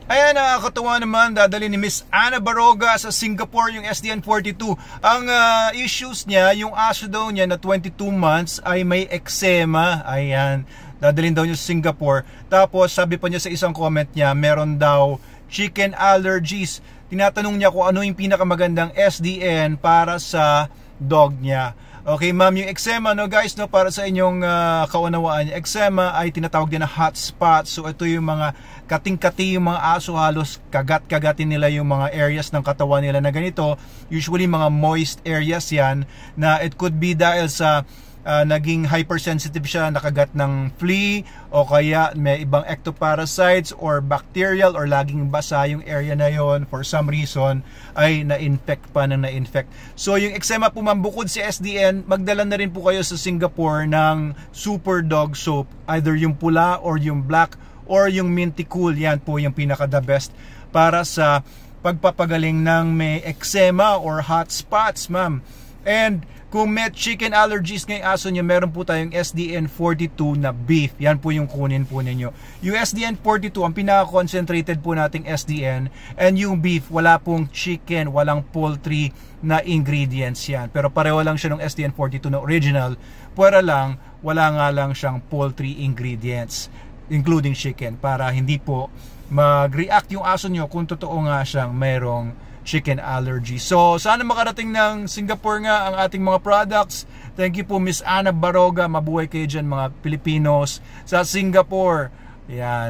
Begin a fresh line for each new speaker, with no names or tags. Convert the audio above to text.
Ayan, nakakatuwa naman, dadali ni Miss Ana Baroga sa Singapore yung SDN42. Ang issues niya, yung aso daw niya na 22 months ay may eczema. Ayan, dadalhin daw niya sa Singapore. Tapos sabi pa niya sa isang comment niya, meron daw chicken allergies. Tinatanong niya kung ano yung pinakamagandang SDN para sa dog niya. Okay, ma'am, yung eczema, no guys, no, para sa inyong kaunawaan, eczema ay tinatawag din na hot spot. So ito yung mga kating-kati, yung mga aso, halos kagat-kagatin nila yung mga areas ng katawan nila na ganito. Usually mga moist areas yan, na it could be dahil sa naging hypersensitive siya, nakagat ng flea, o kaya may ibang ectoparasites or bacterial, or laging basa yung area na yon, for some reason ay na-infect pa ng na-infect. So yung eczema po, ma'am, bukod si SDN, magdala na rin po kayo sa Singapore ng Super Dog Soap, either yung pula or yung black or yung minty cool. Yan po yung pinaka the best para sa pagpapagaling ng may eczema or hot spots, ma'am. And kung may chicken allergies ngayong aso nyo, meron po tayong SDN42 na beef. Yan po yung kunin po ninyo. Yung SDN42, ang pinaka-concentrated po nating SDN. And yung beef, wala pong chicken, walang poultry na ingredients yan. Pero pareho lang siya ng SDN42 na original. Pwera lang, wala nga lang siyang poultry ingredients, including chicken, para hindi po mag-react yung aso nyo kung totoo nga siyang mayroong chicken allergy. So, sana makarating ng Singapore nga ang ating mga products. Thank you po, Miss Ana Baroga. Mabuhay kayo dyan, mga Pilipinos sa Singapore. Yan.